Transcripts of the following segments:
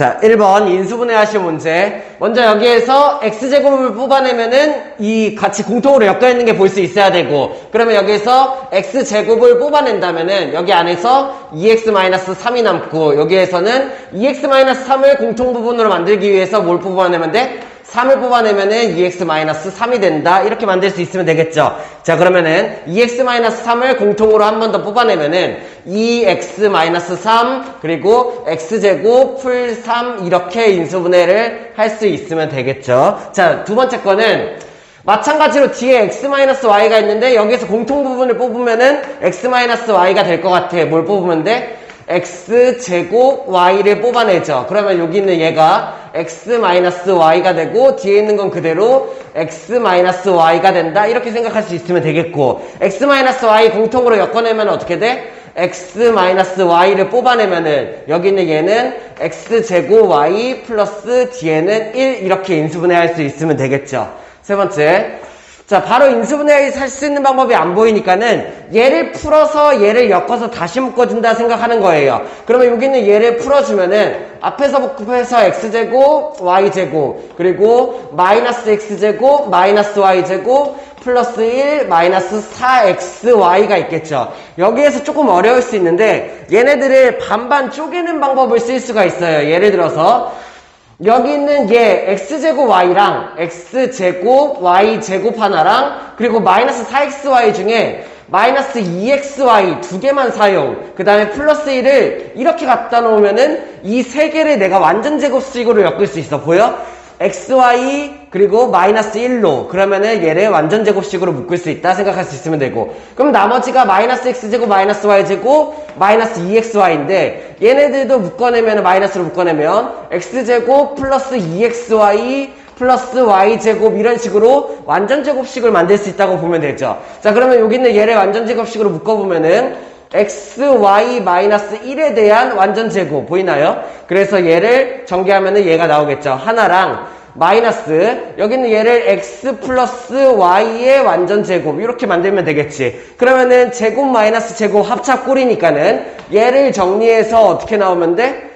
자, 1번 인수분해 하실 문제. 먼저 여기에서 x제곱을 뽑아내면은 이 같이 공통으로 엮여있는 게 볼 수 있어야 되고, 그러면 여기에서 x제곱을 뽑아낸다면은 여기 안에서 2x-3이 남고, 여기에서는 2x-3을 공통부분으로 만들기 위해서 뭘 뽑아내면 돼? 3을 뽑아내면은 2x-3이 된다. 이렇게 만들 수 있으면 되겠죠. 자, 그러면은 2x-3을 공통으로 한 번 더 뽑아내면은 2x-3 그리고 x제곱 풀 3 이렇게 인수분해를 할 수 있으면 되겠죠. 자, 두 번째 거는 마찬가지로 뒤에 x-y가 있는데 여기에서 공통부분을 뽑으면은 x-y가 될 것 같아. 뭘 뽑으면 돼? x제곱 y를 뽑아내죠. 그러면 여기 있는 얘가 x-y가 되고 뒤에 있는 건 그대로 x-y가 된다. 이렇게 생각할 수 있으면 되겠고, x-y 공통으로 엮어내면 어떻게 돼? x-y를 뽑아내면은 여기 있는 얘는 x제곱 y 플러스 뒤에는 1 이렇게 인수분해할 수 있으면 되겠죠. 세 번째, 자, 바로 인수분해 할 수 있는 방법이 안 보이니까는 얘를 풀어서 얘를 엮어서 다시 묶어준다 생각하는 거예요. 그러면 여기 있는 얘를 풀어주면은 앞에서 복합해서 x제곱, y제곱, 그리고 마이너스 x제곱, 마이너스 y제곱, 플러스 1, 마이너스 4xy가 있겠죠. 여기에서 조금 어려울 수 있는데 얘네들을 반반 쪼개는 방법을 쓸 수가 있어요. 예를 들어서 여기 있는 얘 x제곱 y랑 x제곱 y제곱 하나랑 그리고 마이너스 4xy 중에 마이너스 2xy 두 개만 사용, 그 다음에 플러스 1을 이렇게 갖다 놓으면은 이 세 개를 내가 완전 제곱식으로 엮을 수 있어. 보여? xy 그리고 마이너스 1로 그러면은 얘를 완전 제곱식으로 묶을 수 있다 생각할 수 있으면 되고, 그럼 나머지가 마이너스 x제곱 마이너스 y제곱 마이너스 2xy인데 얘네들도 묶어내면 마이너스로 묶어내면 x제곱 플러스 2xy 플러스 y제곱 이런 식으로 완전 제곱식을 만들 수 있다고 보면 되죠. 자, 그러면 여기 있는 얘를 완전 제곱식으로 묶어보면은 xy-1에 대한 완전 제곱 보이나요? 그래서 얘를 전개하면은 얘가 나오겠죠. 하나랑 마이너스 여기 있는 얘를 x 플러스 y의 완전 제곱 이렇게 만들면 되겠지. 그러면은 제곱 마이너스 제곱 합차 꼴이니까는 얘를 정리해서 어떻게 나오면 돼?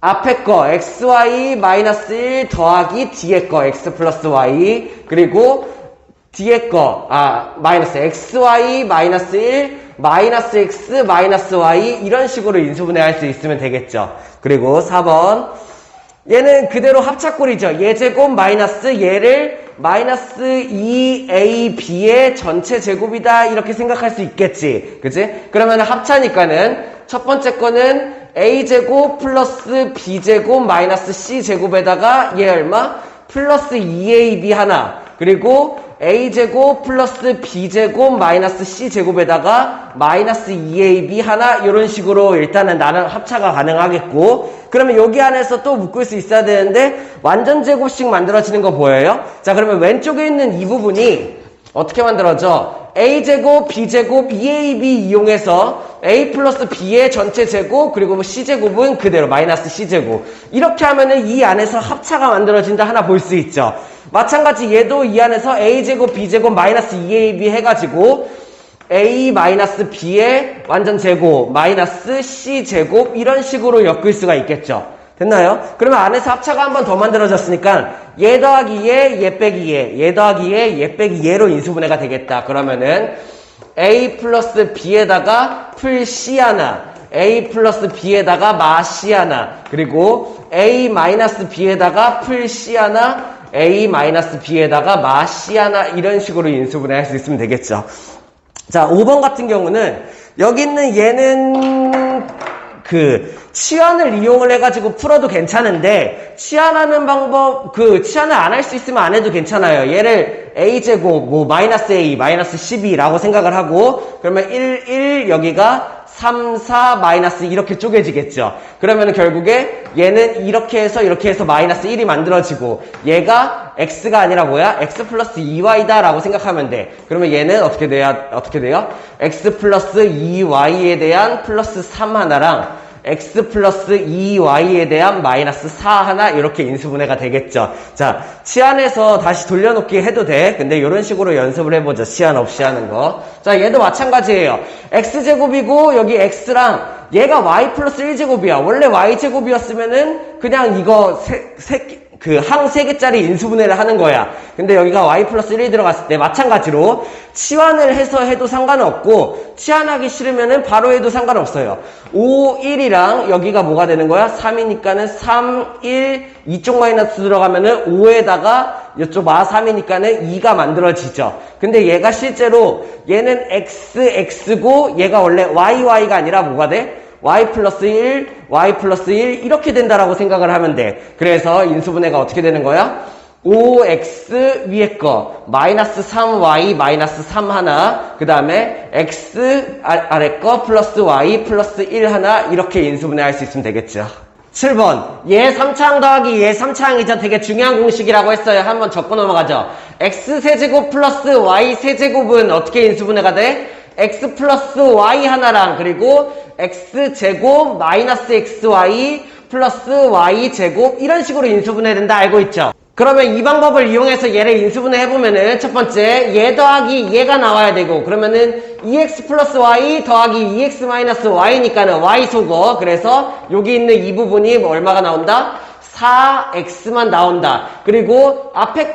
앞에 거 xy 마이너스 1 더하기 뒤에 거 x 플러스 y 그리고 뒤에 거 마이너스 xy 마이너스 1 마이너스 x 마이너스 y 이런 식으로 인수분해 할 수 있으면 되겠죠. 그리고 4번 얘는 그대로 합차꼴이죠. 얘 제곱 마이너스 얘를 마이너스 2ab의 전체 제곱이다 이렇게 생각할 수 있겠지. 그치? 그러면 합차니까는 첫 번째 거는 a제곱 플러스 b제곱 마이너스 c제곱에다가 얘 얼마? 플러스 2ab 하나 그리고 a제곱 플러스 b제곱 마이너스 c제곱에다가 마이너스 2ab 하나 이런 식으로 일단은 나는 합차가 가능하겠고, 그러면 여기 안에서 또 묶을 수 있어야 되는데 완전 제곱식 만들어지는 거 보여요? 자, 그러면 왼쪽에 있는 이 부분이 어떻게 만들어져? a제곱 b제곱 2ab 이용해서 a 플러스 b의 전체 제곱 그리고 뭐 c제곱은 그대로 마이너스 c제곱 이렇게 하면은 이 안에서 합차가 만들어진다 하나 볼 수 있죠. 마찬가지 얘도 이 안에서 a제곱 b제곱 마이너스 2ab 해가지고 a 마이너스 b의 완전 제곱 마이너스 c제곱 이런 식으로 엮을 수가 있겠죠. 됐나요? 그러면 안에서 합차가 한 번 더 만들어졌으니까 얘 더하기 얘 빼기 얘 더하기 얘 빼기 얘로 인수분해가 되겠다. 그러면은 a 플러스 b에다가 풀 c 하나 a 플러스 b에다가 마 c 하나 그리고 a 마이너스 b에다가 풀 c 하나 a 마이너스 b에다가 마 c 하나 이런 식으로 인수분해 할 수 있으면 되겠죠. 자, 5번 같은 경우는 여기 있는 얘는 치환을 이용을 해가지고 풀어도 괜찮은데 치환하는 방법 치환을 안 할 수 있으면 안 해도 괜찮아요. 얘를 a제곱 뭐 마이너스 a 마이너스 12라고 생각을 하고 그러면 1 여기가 3, 4, 마이너스 이렇게 쪼개지겠죠. 그러면 결국에 얘는 이렇게 해서 마이너스 1이 만들어지고 얘가 x가 아니라 뭐야? x 플러스 2y다 라고 생각하면 돼. 그러면 얘는 어떻게 돼요? x 플러스 2y에 대한 플러스 3 하나랑 x 플러스 2y에 대한 마이너스 4 하나 이렇게 인수분해가 되겠죠. 자, 치환해서 다시 돌려놓기 해도 돼. 근데 이런 식으로 연습을 해보죠. 치환 없이 하는 거. 자, 얘도 마찬가지예요. x제곱이고 여기 x랑 얘가 y 플러스 1제곱이야. 원래 y제곱이었으면은 그냥 이거 항 3개짜리 인수분해를 하는 거야. 근데 여기가 y 플러스 1이 들어갔을 때 마찬가지로 치환을 해서 해도 상관은 없고 치환하기 싫으면은 바로 해도 상관없어요. 5, 1이랑 여기가 뭐가 되는 거야? 3이니까는 3, 1, 이쪽 마이너스 들어가면은 5에다가 이쪽 마 3이니까는 2가 만들어지죠. 근데 얘가 실제로 얘는 x, x고 얘가 원래 y, y가 아니라 뭐가 돼? y 플러스 1, y 플러스 1 이렇게 된다라고 생각을 하면 돼. 그래서 인수분해가 어떻게 되는 거야? 5x 위에 거 마이너스 3y 마이너스 3 하나 그 다음에 x 아래 거 플러스 y 플러스 1 하나 이렇게 인수분해 할 수 있으면 되겠죠. 7번 얘 3차항 더하기 얘 3차항이죠. 되게 중요한 공식이라고 했어요. 한번 적고 넘어가죠. x 세제곱 플러스 y 세제곱은 어떻게 인수분해가 돼? x 플러스 y 하나랑 그리고 x제곱 마이너스 xy 플러스 y제곱 이런 식으로 인수분해 된다 알고 있죠? 그러면 이 방법을 이용해서 얘를 인수분해 해보면은 첫 번째 얘 더하기 얘가 나와야 되고 그러면은 2x 플러스 y 더하기 2x 마이너스 y니까는 y 속어. 그래서 여기 있는 이 부분이 얼마가 나온다? 4x만 나온다. 그리고 앞에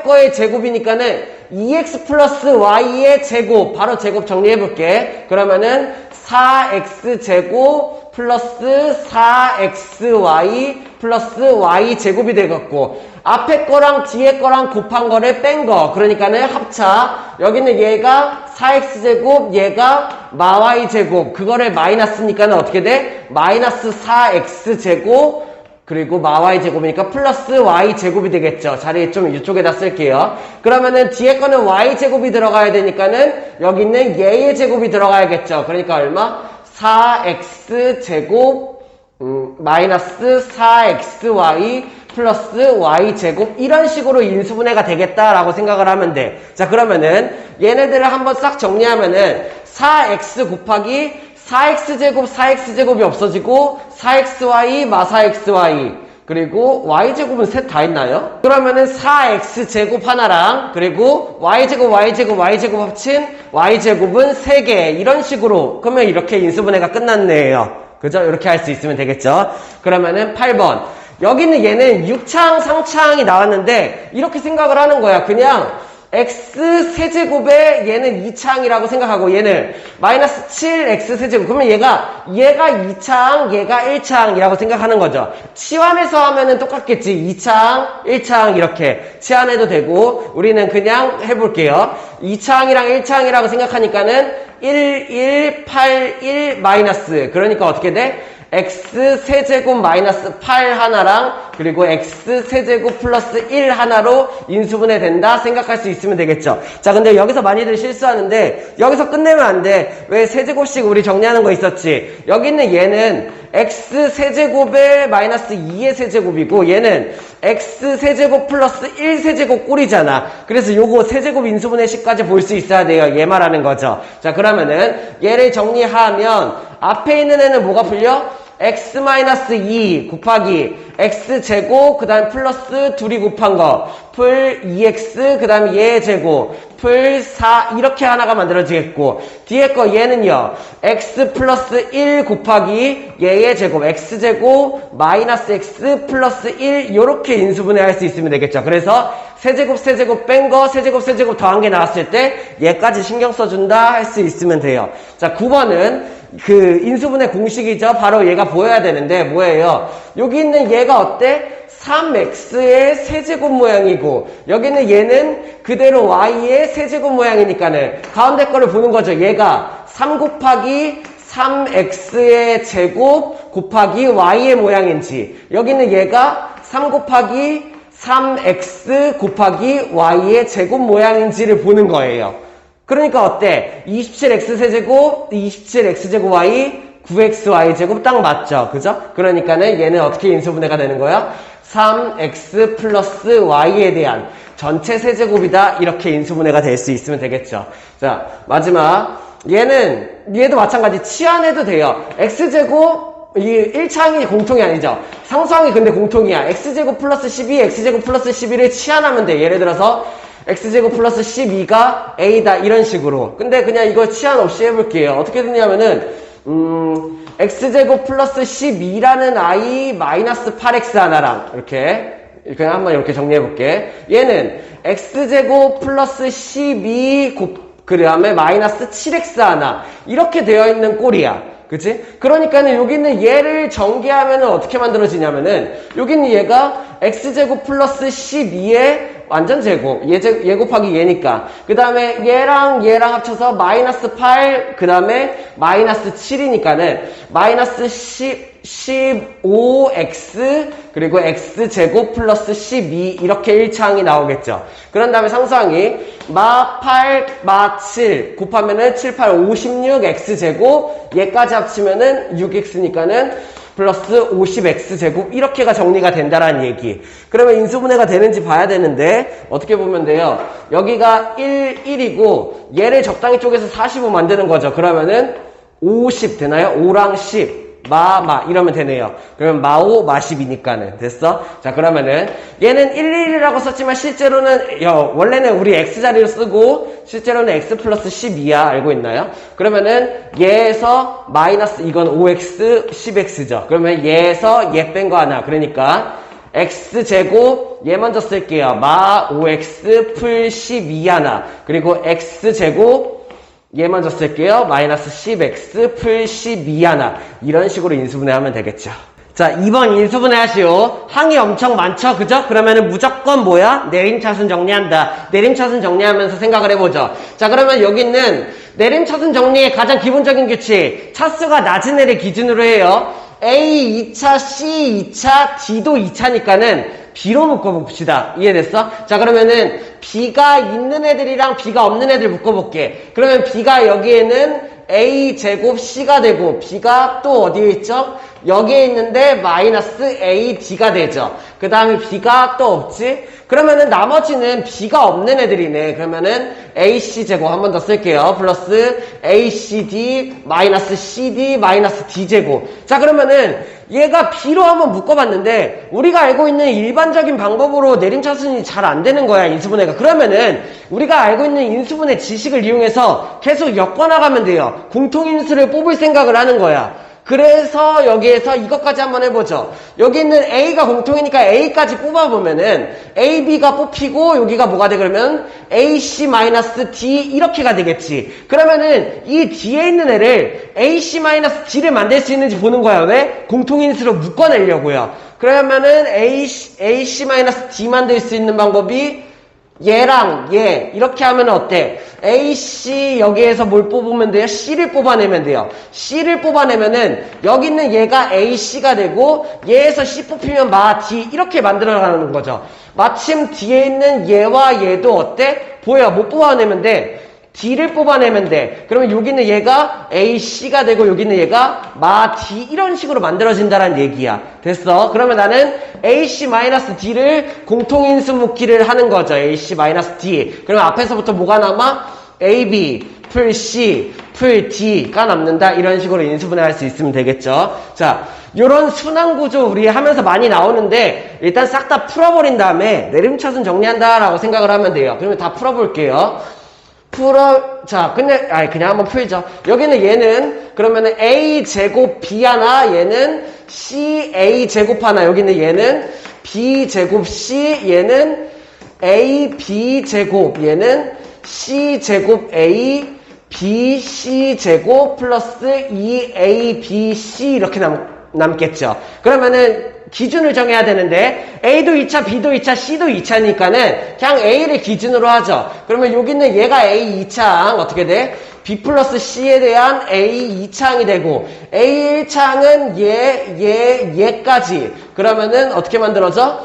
거의 제곱이니까는 2x 플러스 y의 제곱 바로 제곱 정리해 볼게. 그러면은 4x 제곱 플러스 4xy 플러스 y 제곱이 되겠고 앞에 거랑 뒤에 거랑 곱한 거를 뺀 거 그러니까는 합차. 여기는 얘가 4x 제곱 얘가 마y 제곱 그거를 마이너스니까는 어떻게 돼? 마이너스 4x 제곱 그리고 마y 제곱이니까 플러스 y 제곱이 되겠죠. 자리 좀 이쪽에다 쓸게요. 그러면은 뒤에 거는 y 제곱이 들어가야 되니까는 여기 있는 얘의 제곱이 들어가야겠죠. 그러니까 얼마? 4x 제곱 마이너스 4xy 플러스 y 제곱 이런 식으로 인수분해가 되겠다라고 생각을 하면 돼. 자 그러면은 얘네들을 한번 싹 정리하면은 4x 곱하기 4x제곱 4x제곱이 없어지고 4xy 마 4xy 그리고 y제곱은 셋 다 있나요? 그러면은 4x제곱 하나랑 그리고 y제곱 y제곱 y제곱 합친 y제곱은 3개 이런 식으로 그러면 이렇게 인수분해가 끝났네요. 그죠? 이렇게 할 수 있으면 되겠죠. 그러면은 8번 여기는 얘는 6차항 상차항이 나왔는데 이렇게 생각을 하는 거야. 그냥 x 세제곱에 얘는 2차항이라고 생각하고 얘는 마이너스 7x 세제곱 그러면 얘가 2차항 얘가 1차항이라고 생각하는 거죠. 치환해서 하면은 똑같겠지. 2차항 1차항 이렇게 치환해도 되고 우리는 그냥 해볼게요. 2차항이랑 1차항이라고 생각하니까는 1, 1, 8, 1 마이너스 그러니까 어떻게 돼? x 세제곱 마이너스 8 하나랑 그리고 x 세제곱 플러스 1 하나로 인수분해 된다 생각할 수 있으면 되겠죠. 자 근데 여기서 많이들 실수하는데 여기서 끝내면 안 돼. 왜 세제곱씩 우리 정리하는 거 있었지. 여기 있는 얘는 x 세제곱에 마이너스 2의 세제곱이고 얘는 x 세제곱 플러스 1 세제곱 꼴이잖아. 그래서 요거 세제곱 인수분해식까지 볼 수 있어야 돼요. 얘 말하는 거죠. 자 그러면은 얘를 정리하면 앞에 있는 애는 뭐가 풀려? x-2 곱하기 x제곱 그 다음 플러스 둘이 곱한 거 풀 2x 그 다음에 얘의 제곱 풀 4 이렇게 하나가 만들어지겠고 뒤에 거 얘는요 x 플러스 1 곱하기 얘의 제곱 x제곱 마이너스 x 플러스 1 요렇게 인수분해 할 수 있으면 되겠죠. 그래서 세제곱 세제곱 뺀 거 세제곱 더한 게 나왔을 때 얘까지 신경 써준다 할 수 있으면 돼요. 자 9번은 그 인수분해 공식이죠. 바로 얘가 보여야 되는데 뭐예요? 여기 있는 얘가 어때? 3x의 세제곱 모양이고 여기는 얘는 그대로 y의 세제곱 모양이니까는 가운데 거를 보는 거죠. 얘가 3 곱하기 3x의 제곱 곱하기 y의 모양인지 여기는 얘가 3 곱하기 3x 곱하기 y의 제곱 모양인지를 보는 거예요. 그러니까 어때? 27x 세제곱, 27x제곱 y, 9xy 제곱 딱 맞죠? 그죠? 그러니까는 얘는 어떻게 인수분해가 되는 거야? 3x 플러스 y에 대한 전체 세제곱이다. 이렇게 인수분해가 될 수 있으면 되겠죠. 자, 마지막. 얘도 마찬가지 치환해도 돼요. x제곱, 이 1차항이 공통이 아니죠. 상수항이 근데 공통이야. x제곱 플러스 12, x제곱 플러스 11을 치환하면 돼. 예를 들어서 x제곱 플러스 12가 a다 이런 식으로. 근데 그냥 이거 치환 없이 해볼게요. 어떻게 되냐면은 x제곱 플러스 12라는 i 마이너스 8x 하나랑 이렇게 그냥 한번 이렇게 정리해볼게. 얘는 x제곱 플러스 12 그 다음에 마이너스 7x 하나 이렇게 되어 있는 꼴이야. 그치? 그러니까는 여기는 얘를 전개하면은 어떻게 만들어지냐면은 여기는 얘가 x제곱 플러스 12의 완전 제곱, 얘 곱하기 얘니까. 그 다음에 얘랑 합쳐서 마이너스 8, 그 다음에 마이너스 7이니까는 마이너스 15x, 그리고 x제곱 플러스 12, 이렇게 1차항이 나오겠죠. 그런 다음에 상수항이 마 8, 마 7 곱하면은 7, 8, 56 x제곱, 얘까지 합치면은 6x니까는 플러스 50x제곱 이렇게가 정리가 된다라는 얘기. 그러면 인수분해가 되는지 봐야 되는데 어떻게 보면 돼요. 여기가 1, 1이고 얘를 적당히 쪼개서 45 만드는 거죠. 그러면은 50 되나요? 5랑 10 마 이러면 되네요. 그러면 마5 마10이니까는 됐어? 자, 그러면은 얘는 111이라고 썼지만 실제로는 원래는 우리 x자리로 쓰고 실제로는 x 플러스 12야. 알고 있나요? 그러면은 얘에서 마이너스 이건 5x 10x죠. 그러면 얘에서 얘 뺀 거 하나. 그러니까 x제곱 얘 먼저 쓸게요. 마 5x 풀 12 하나. 그리고 x제곱 얘 먼저 쓸게요. 마이너스 10x 풀 12 하나. 이런 식으로 인수분해 하면 되겠죠. 자, 2번 인수분해 하시오. 항이 엄청 많죠? 그죠? 그러면은 무조건 뭐야? 내림차순 정리한다. 내림차순 정리하면서 생각을 해보죠. 자, 그러면 여기 있는 내림차순 정리의 가장 기본적인 규칙. 차수가 낮은 애를 기준으로 해요. A 2차, C 2차, D도 2차니까는 B로 묶어봅시다. 이해됐어? 자, 그러면은 B가 있는 애들이랑 B가 없는 애들 묶어볼게. 그러면 B가 여기에는 A 제곱 C가 되고 B가 또 어디에 있죠? 여기에 있는데 마이너스 A, D가 되죠. 그 다음에 B가 또 없지? 그러면은 나머지는 B가 없는 애들이네. 그러면은 AC 제곱 한 번 더 쓸게요. 플러스 ACD 마이너스 CD 마이너스 D 제곱. 자, 그러면은 얘가 B로 한번 묶어봤는데 우리가 알고 있는 일반적인 방법으로 내림차순이 잘 안 되는 거야, 인수분해가. 그러면은 우리가 알고 있는 인수분해 지식을 이용해서 계속 엮어나가면 돼요. 공통인수를 뽑을 생각을 하는 거야. 그래서 여기에서 이것까지 한번 해보죠. 여기 있는 A가 공통이니까 A까지 뽑아보면은 A, B가 뽑히고 여기가 뭐가 돼? 그러면 AC-D 이렇게가 되겠지. 그러면은 이 뒤에 있는 애를 AC-D를 만들 수 있는지 보는 거야. 왜? 공통인수로 묶어내려고요. 그러면은 AC-D 만들 수 있는 방법이 얘랑 얘 이렇게 하면 어때? AC 여기에서 뭘 뽑으면 돼요? C를 뽑아내면 돼요. C를 뽑아내면은 여기 있는 얘가 AC가 되고 얘에서 C 뽑히면 마 D 이렇게 만들어가는 거죠. 마침 뒤에 있는 얘와 얘도 어때? 보여. 못 뽑아내면 돼. D를 뽑아내면 돼. 그러면 여기는 얘가 AC가 되고 여기는 얘가 마 D 이런 식으로 만들어진다는 얘기야. 됐어? 그러면 나는 AC-D를 공통인수 묶기를 하는 거죠. AC-D. 그러면 앞에서부터 뭐가 남아? AB 풀 C 풀 D가 남는다. 이런 식으로 인수분해 할 수 있으면 되겠죠. 자, 요런 순환구조 우리 하면서 많이 나오는데 일단 싹 다 풀어버린 다음에 내림차순 정리한다라고 생각을 하면 돼요. 그러면 다 풀어볼게요. 자, 그냥 한번 풀죠. 여기는 얘는, 그러면은 A 제곱 B 하나, 얘는 C A 제곱 하나, 여기는 얘는 B 제곱 C, 얘는 A B 제곱, 얘는 C 제곱 A, B C 제곱 플러스 2A B C 이렇게 남겠죠. 그러면은 기준을 정해야 되는데 A도 2차, B도 2차, C도 2차니까는 그냥 A를 기준으로 하죠. 그러면 여기는 얘가 A 2차항 어떻게 돼? B 플러스 C에 대한 A 2차항이 되고 A 1차항은 얘까지 그러면은 어떻게 만들어져?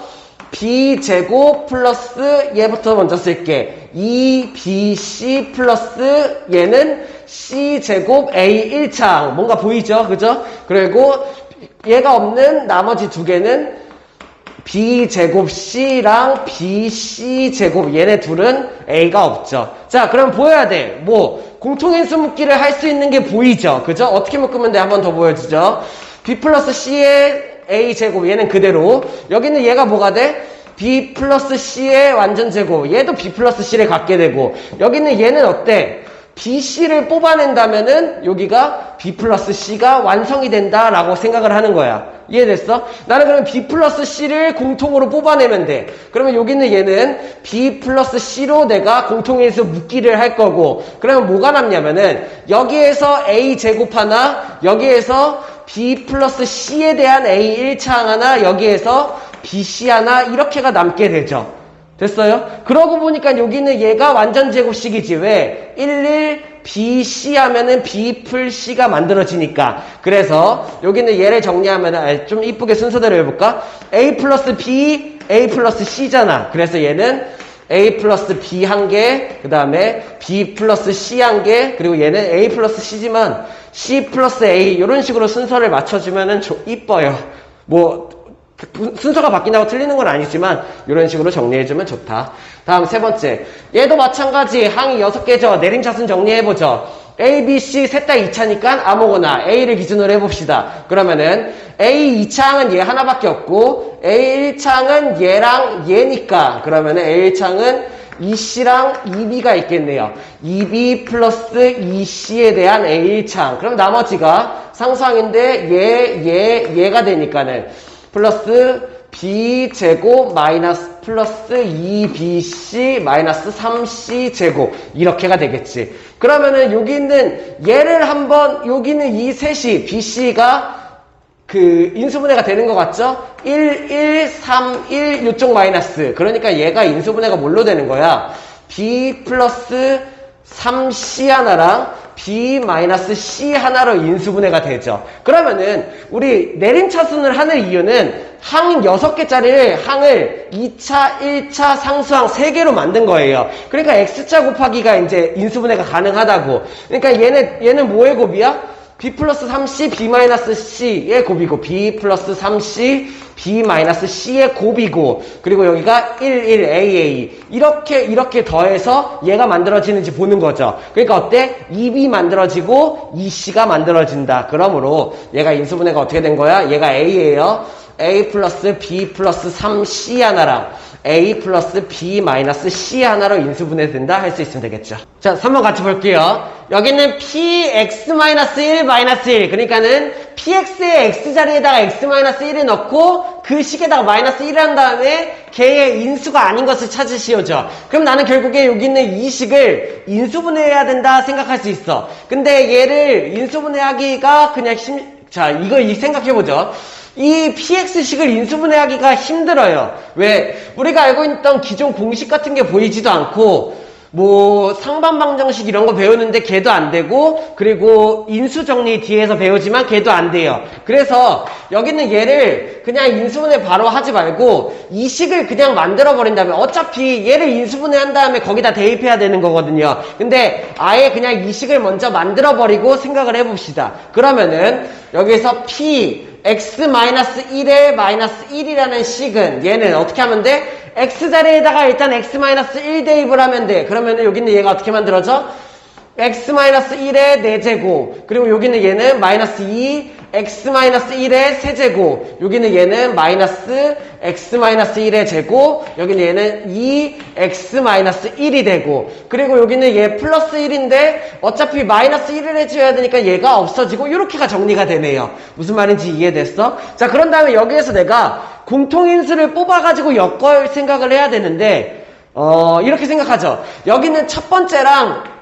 B 제곱 플러스 얘부터 먼저 쓸게. 2BC 플러스 얘는 C 제곱 A 1차항 뭔가 보이죠? 그죠? 그리고 얘가 없는 나머지 두 개는 B제곱 C랑 BC제곱 얘네 둘은 A가 없죠. 자, 그럼 보여야 돼. 뭐 공통인수 묶기를 할 수 있는 게 보이죠. 그죠? 어떻게 묶으면 돼? 한번 더 보여주죠. B 플러스 C의 A제곱 얘는 그대로. 여기는 얘가 뭐가 돼? B 플러스 C의 완전 제곱. 얘도 B 플러스 C를 갖게 되고 여기는 얘는 어때? BC를 뽑아낸다면은 여기가 B 플러스 C가 완성이 된다라고 생각을 하는 거야. 이해됐어? 나는 그러면 B 플러스 C를 공통으로 뽑아내면 돼. 그러면 여기는 얘는 B 플러스 C로 내가 공통인수 묶기를 할 거고, 그러면 뭐가 남냐면은 여기에서 A 제곱 하나, 여기에서 B 플러스 C에 대한 A 1차항 하나, 여기에서 BC 하나, 이렇게가 남게 되죠. 됐어요? 그러고 보니까 여기는 얘가 완전 제곱식이지. 왜? 11BC 하면은 B 풀 C가 만들어지니까. 그래서 여기는 얘를 정리하면은 좀 이쁘게 순서대로 해볼까? A 플러스 B, A 플러스 C잖아. 그래서 얘는 A 플러스 B 한 개, 그 다음에 B 플러스 C 한 개, 그리고 얘는 A 플러스 C지만 C 플러스 A, 이런 식으로 순서를 맞춰주면은 이뻐요. 뭐 순서가 바뀐다고 틀리는 건 아니지만 이런 식으로 정리해주면 좋다. 다음 세 번째, 얘도 마찬가지 항이 6개죠. 내림차순 정리해보죠. A, B, C 셋 다 2차니까 아무거나 A를 기준으로 해봅시다. 그러면은 A 2차항은 얘 하나밖에 없고 A 1차항은 얘랑 얘니까, 그러면은 A 1차항은 2C랑 2B가 있겠네요. 2B 플러스 2C에 대한 A 1차항. 그럼 나머지가 상수항인데 얘가 되니까는 플러스 B 제곱 마이너스 플러스 2BC 마이너스 3C 제곱, 이렇게가 되겠지. 그러면은 여기 있는 얘를 한번, 여기 있는 이 셋이 BC가 그 인수분해가 되는 것 같죠? 1, 1, 3, 1 요쪽 마이너스. 그러니까 얘가 인수분해가 뭘로 되는 거야? B 플러스 3C 하나랑 B 마이너스 C 하나로 인수분해가 되죠. 그러면은 우리 내림차순을 하는 이유는 항 6개짜리를 항을 2차, 1차, 상수항 3개로 만든 거예요. 그러니까 X자 곱하기가 이제 인수분해가 가능하다고. 그러니까 얘는 뭐의 곱이야? B 플러스 3C, B 마이너스 C의 곱이고, B 플러스 3C, B 마이너스 C의 곱이고, 그리고 여기가 1, 1, AA. 이렇게 더해서 얘가 만들어지는지 보는 거죠. 그러니까 어때? 2B 만들어지고 2C가 만들어진다. 그러므로 얘가 인수분해가 어떻게 된 거야? 얘가 A예요. A 플러스 B 플러스 3C 하나랑 A 플러스 B 마이너스 C 하나로 인수분해된다 할 수 있으면 되겠죠. 자, 3번 같이 볼게요. 여기는 PX 마이너스 1 마이너스 1. 그러니까는 PX의 X자리에다가 X 마이너스 1을 넣고 그 식에다가 마이너스 1을 한 다음에 걔의 인수가 아닌 것을 찾으시오죠. 그럼 나는 결국에 여기 있는 이 식을 인수분해해야 된다 생각할 수 있어. 근데 얘를 인수분해하기가 그냥 자, 이거 생각해보죠. 이 PX식을 인수분해하기가 힘들어요. 왜? 우리가 알고 있던 기존 공식 같은 게 보이지도 않고, 뭐 상반방정식 이런 거 배우는데 걔도 안 되고, 그리고 인수정리 뒤에서 배우지만 걔도 안 돼요. 그래서 여기는 얘를 그냥 인수분해 바로 하지 말고 이 식을 그냥 만들어 버린다면, 어차피 얘를 인수분해 한 다음에 거기다 대입해야 되는 거거든요. 근데 아예 그냥 이 식을 먼저 만들어 버리고 생각을 해봅시다. 그러면은 여기서 X-1의 마이너스 1이라는 식은 얘는 어떻게 하면 돼? X자리에다가 일단 X-1 대입을 하면 돼. 그러면은 여기는 얘가 어떻게 만들어져? X-1의 4제곱. 그리고 여기는 얘는 마이너스 2, X-1의 세제곱. 여기는 얘는 마이너스 X-1의 제곱. 여기는 얘는 2, X-1이 되고. 그리고 여기는 얘 플러스 1인데 어차피 마이너스 1을 해줘야 되니까 얘가 없어지고, 이렇게가 정리가 되네요. 무슨 말인지 이해됐어? 자, 그런 다음에 여기에서 내가 공통인수를 뽑아가지고 엮을 생각을 해야 되는데, 이렇게 생각하죠. 여기는 첫 번째랑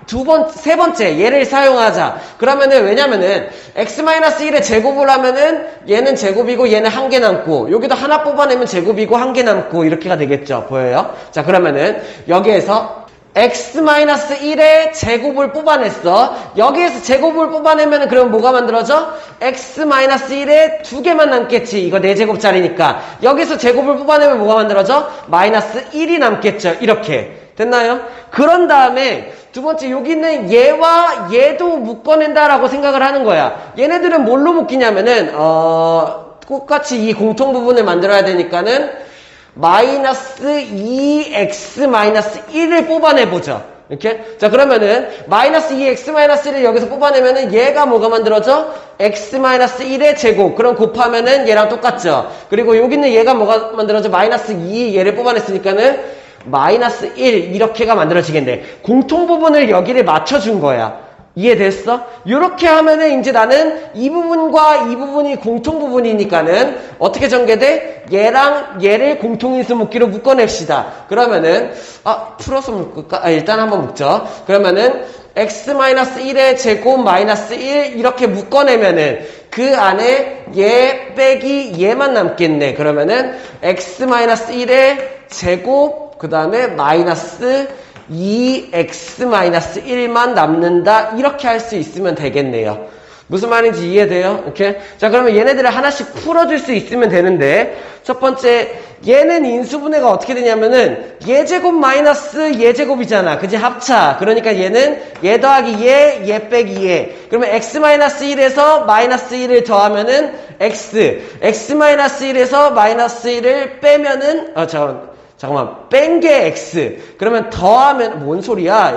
세 번째 얘를 사용하자. 그러면은, 왜냐면은 X-1의 제곱을 하면은 얘는 제곱이고 얘는 한 개 남고, 여기도 하나 뽑아내면 제곱이고 한 개 남고, 이렇게가 되겠죠. 보여요? 자, 그러면은 여기에서 X-1의 제곱을 뽑아냈어. 여기에서 제곱을 뽑아내면은 그럼 뭐가 만들어져? X-1의 2개만 남겠지. 이거 4제곱짜리니까. 여기서 제곱을 뽑아내면 뭐가 만들어져? 마이너스 1이 남겠죠. 이렇게. 됐나요? 그런 다음에 두 번째, 여기 있는 얘와 얘도 묶어낸다라고 생각을 하는 거야. 얘네들은 뭘로 묶이냐면은, 똑같이 이 공통 부분을 만들어야 되니까는, 마이너스 2x 마이너스 1을 뽑아내보자. 이렇게? 자, 그러면은, 마이너스 2x 마이너스 1을 여기서 뽑아내면은, 얘가 뭐가 만들어져? x 마이너스 1의 제곱. 그럼 곱하면은 얘랑 똑같죠? 그리고 여기 있는 얘가 뭐가 만들어져? 마이너스 2 얘를 뽑아냈으니까는, 마이너스 1 이렇게가 만들어지겠네. 공통 부분을 여기를 맞춰준 거야. 이해됐어? 이렇게 하면은 이제 나는 이 부분과 이 부분이 공통 부분이니까는 어떻게 전개돼? 얘랑 얘를 공통인수 묶기로 묶어냅시다. 그러면은 풀어서 묶을까? 일단 한번 묶죠. 그러면은 x-1의 제곱 마이너스 1 이렇게 묶어내면은 그 안에 얘 빼기 얘만 남겠네. 그러면은 x-1의 제곱 그 다음에 마이너스 2x-1만 남는다. 이렇게 할 수 있으면 되겠네요. 무슨 말인지 이해돼요? 이렇게. 자, 그러면 얘네들을 하나씩 풀어줄 수 있으면 되는데, 첫 번째, 얘는 인수분해가 어떻게 되냐면은, 얘 제곱 마이너스 얘 제곱이잖아. 그지? 합차. 그러니까 얘는 얘 더하기 얘 빼기 얘. 그러면 x-1에서 마이너스 1을 더하면은 x-1에서 마이너스 1을 빼면은, 잠깐만, 뺀 게 x. 그러면 더하면, 뭔 소리야?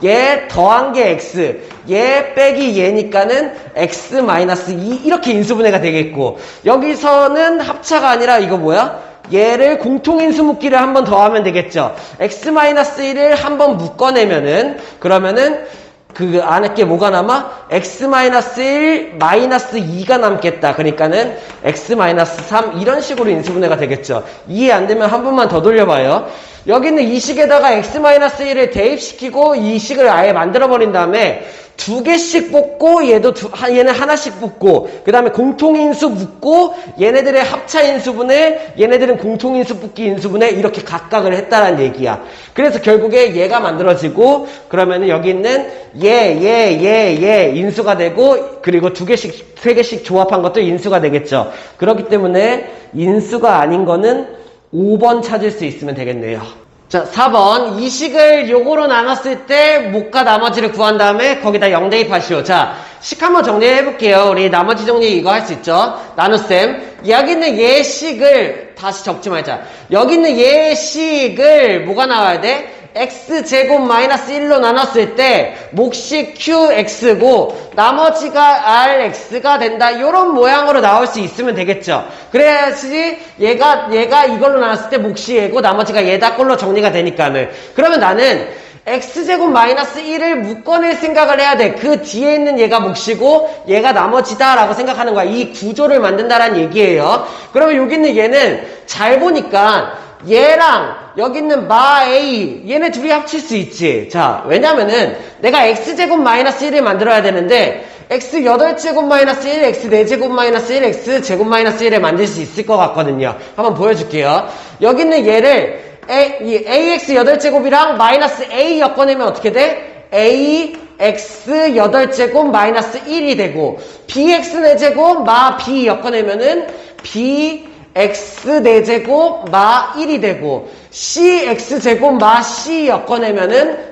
얘 더한 게 x. 얘 빼기 얘니까는 x 마이너스 2. 이렇게 인수분해가 되겠고. 여기서는 합차가 아니라 이거 뭐야? 얘를 공통인수 묶기를 한번 더하면 되겠죠. x 마이너스 1을 한번 묶어내면은, 그러면은, 그 안에 게 뭐가 남아? x-1 마이너스 2가 남겠다. 그러니까는 x-3 이런 식으로 인수분해가 되겠죠. 이해 안 되면 한 번만 더 돌려봐요. 여기 있는 이 식에다가 x-1을 대입시키고 이 식을 아예 만들어버린 다음에 두 개씩 뽑고 얘는 하나씩 뽑고 그 다음에 공통인수 묶고 얘네들의 합차 인수분해 얘네들은 공통인수 뽑기 인수분해 이렇게 각각을 했다는 얘기야. 그래서 결국에 얘가 만들어지고 그러면은 여기 있는 얘 인수가 되고 그리고 두 개씩 세 개씩 조합한 것도 인수가 되겠죠. 그렇기 때문에 인수가 아닌 거는 5번 찾을 수 있으면 되겠네요. 자, 4번. 이 식을 요거로 나눴을 때 목과 나머지를 구한 다음에 거기다 0 대입하시오. 자, 식 한번 정리해 볼게요. 우리 나머지 정리 이거 할 수 있죠? 나눗셈. 여기 있는 얘 식을 다시 적지 말자. 여기 있는 얘 식을 뭐가 나와야 돼? x제곱 마이너스 1로 나눴을 때 몫이 qx고 나머지가 rx가 된다. 이런 모양으로 나올 수 있으면 되겠죠. 그래야지 얘가 이걸로 나눴을 때 몫이 얘고 나머지가 얘다 꼴로 정리가 되니까는. 그러면 나는 x제곱 마이너스 1을 묶어낼 생각을 해야 돼. 그 뒤에 있는 얘가 몫이고 얘가 나머지다 라고 생각하는 거야. 이 구조를 만든다라는 얘기예요. 그러면 여기 있는 얘는 잘 보니까 얘랑 여기 있는 마 A 얘네 둘이 합칠 수 있지. 자, 왜냐면은 내가 x제곱 마이너스 1을 만들어야 되는데 x 8제곱 마이너스 1, x 4제곱 마이너스 1, x 제곱 마이너스 1을 만들 수 있을 것 같거든요. 한번 보여줄게요. 여기 있는 얘를 ax 8제곱이랑 마이너스 a 엮어내면 어떻게 돼? ax 8제곱 마이너스 1이 되고 bx 4제곱 마 b 엮어내면은 b x 4제곱 마 1이 되고 cx제곱 마 c 엮어내면은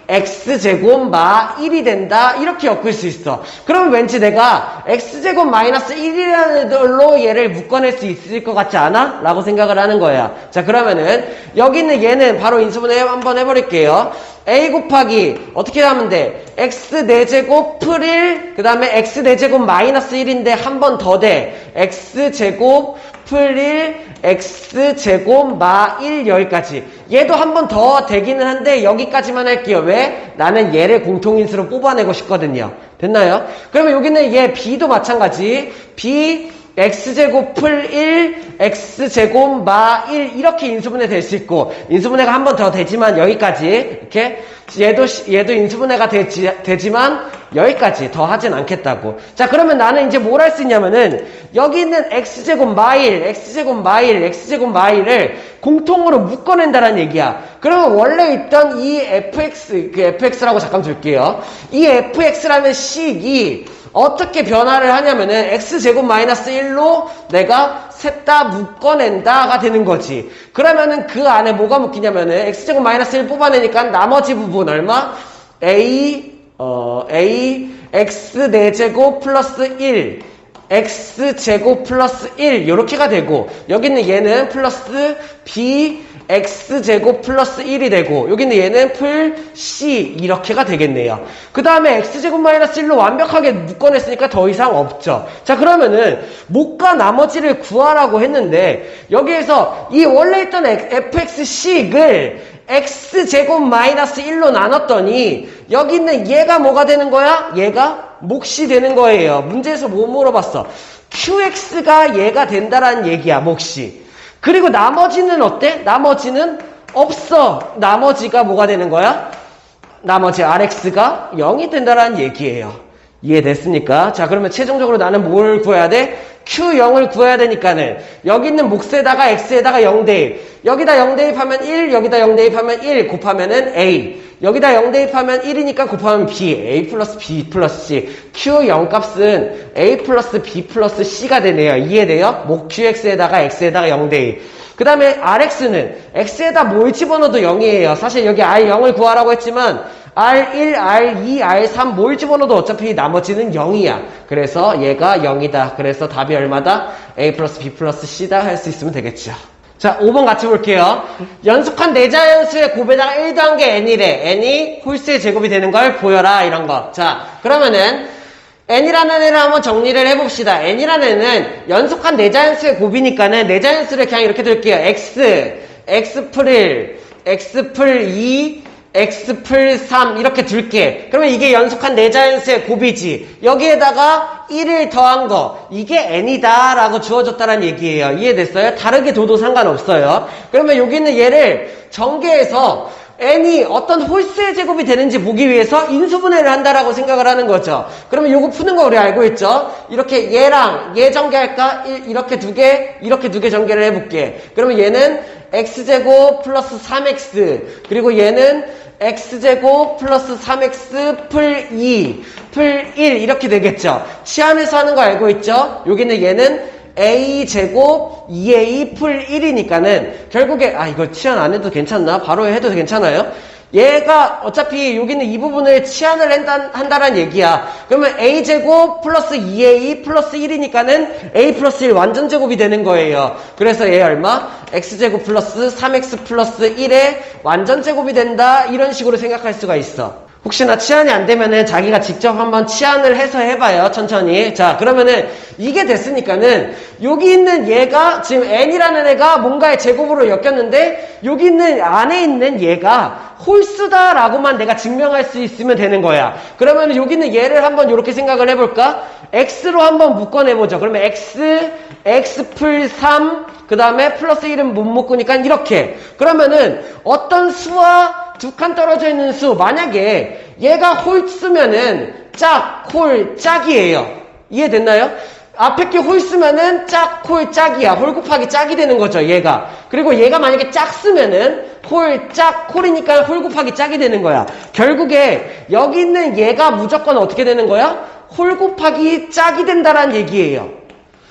cx제곱 마 1이 된다. 이렇게 엮을 수 있어. 그러면 왠지 내가 x제곱 마이너스 1이라는 걸로 얘를 묶어낼 수 있을 것 같지 않아? 라고 생각을 하는 거야. 자, 그러면은 여기 있는 얘는 바로 인수분해 한번 해버릴게요. a 곱하기 어떻게 하면 돼? x 4제곱 풀 1, 그 다음에 x 4제곱 마이너스 1인데 한 번 더 돼. x제곱 풀 1, x제곱 마 1 여기까지. 얘도 한 번 더 되기는 한데 여기까지만 할게요. 왜? 나는 얘를 공통인수로 뽑아내고 싶거든요. 됐나요? 그러면 여기는 얘 b도 마찬가지. b x제곱 풀 1, x제곱 마 1 이렇게 인수분해 될 수 있고 인수분해가 한 번 더 되지만 여기까지 이렇게 얘도 인수분해가 되지만 여기까지 더 하진 않겠다고. 자, 그러면 나는 이제 뭘 할 수 있냐면은 여기 있는 x제곱 마 1, x제곱 마 1, x제곱 마 1을 공통으로 묶어낸다는 얘기야. 그러면 원래 있던 이 fx라고 잠깐 줄게요. 이 fx라는 식이 어떻게 변화를 하냐면은 x제곱 마이너스 1로 내가 셋 다 묶어낸다가 되는 거지. 그러면은 그 안에 뭐가 묶이냐면은 x제곱 마이너스 1 뽑아내니까 나머지 부분 얼마? a x 4제곱 플러스 1 x제곱 플러스 1 요렇게가 되고 여기는 얘는 플러스 bx제곱 플러스 1이 되고 여기는 얘는 풀 c 이렇게가 되겠네요. 그 다음에 x제곱 마이너스 1로 완벽하게 묶어냈으니까 더 이상 없죠. 자, 그러면은 목과 나머지를 구하라고 했는데 여기에서 이 원래 있던 fx식을 x제곱 마이너스 1로 나눴더니 여기 있는 얘가 뭐가 되는 거야? 얘가 몫이 되는 거예요. 문제에서 뭐 물어봤어? qx가 얘가 된다라는 얘기야, 몫이. 그리고 나머지는 어때? 나머지는 없어. 나머지가 뭐가 되는 거야? 나머지 rx가 0이 된다라는 얘기예요. 이해됐습니까? 자, 그러면 최종적으로 나는 뭘 구해야 돼? Q0을 구해야 되니까는 여기 있는 몫에다가 x에다가 0 대입, 여기다 0 대입하면 1, 여기다 0 대입하면 1 곱하면은 a, 여기다 0 대입하면 1이니까 곱하면 b, a 플러스 b 플러스 c. Q0 값은 a 플러스 b 플러스 c가 되네요. 이해돼요? 목 qx에다가 x에다가 0 대입. 그 다음에 rx는 x에다 뭘 집어넣어도 0이에요. 사실 여기 r0을 구하라고 했지만 R1, R2, R3 뭘 집어넣어도 어차피 나머지는 0이야. 그래서 얘가 0이다. 그래서 답이 얼마다? A 플러스 B 플러스 C다 할 수 있으면 되겠죠. 자, 5번 같이 볼게요. 연속한 내자연수의 곱에다가 1 더한 게 n이래. n이 홀수의 제곱이 되는 걸 보여라. 이런 거. 자, 그러면은 n이라는 애를 한번 정리를 해봅시다. n이라는 애는 연속한 내자연수의 곱이니까는 내자연수를 그냥 이렇게 둘게요. x, x풀 1, x풀 2, x풀 3 이렇게 둘게. 그러면 이게 연속한 내자연수의 곱이지. 여기에다가 1을 더한 거, 이게 n이다 라고 주어졌다는 얘기예요. 이해됐어요? 다르게 둬도 상관없어요. 그러면 여기는 얘를 전개해서 n이 어떤 홀수의 제곱이 되는지 보기 위해서 인수분해를 한다라고 생각을 하는 거죠. 그러면 요거 푸는 거 우리 알고 있죠? 이렇게 얘랑 얘 전개할까? 이렇게 두 개 전개를 해볼게. 그러면 얘는 x제곱 플러스 3x, 그리고 얘는 x제곱 플러스 3x 풀 2, 풀 1 이렇게 되겠죠. 치환해서 하는 거 알고 있죠? 여기는 얘는 a제곱 2a 풀 1이니까는 결국에 이거 치환 안 해도 괜찮나? 바로 해도 괜찮아요? 얘가 어차피 여기는 이 부분을 치환을 한다는 얘기야. 그러면 a제곱 플러스 2a 플러스 1이니까는 a 플러스 1 완전 제곱이 되는 거예요. 그래서 얘 얼마? x제곱 플러스 3x 플러스 1의 완전 제곱이 된다. 이런 식으로 생각할 수가 있어. 혹시나 치환이 안 되면은 자기가 직접 한번 치환을 해서 해봐요. 천천히. 자, 그러면은 이게 됐으니까는 여기 있는 얘가 지금 n이라는 애가 뭔가의 제곱으로 엮였는데 여기 있는 안에 있는 얘가 홀수다라고만 내가 증명할 수 있으면 되는 거야. 그러면 여기 있는 얘를 한번 이렇게 생각을 해볼까? x로 한번 묶어내보죠. 그러면 x 풀 3, 그 다음에 플러스 1은 못 묶으니까 이렇게. 그러면은 어떤 수와 두 칸 떨어져 있는 수, 만약에 얘가 홀수면은 짝, 홀, 짝이에요. 이해됐나요? 앞에 게 홀수면은 짝, 홀, 짝이야. 홀 곱하기 짝이 되는 거죠, 얘가. 그리고 얘가 만약에 짝수면은 홀, 짝, 홀이니까 홀 곱하기 짝이 되는 거야. 결국에 여기 있는 얘가 무조건 어떻게 되는 거야? 홀 곱하기 짝이 된다라는 얘기예요.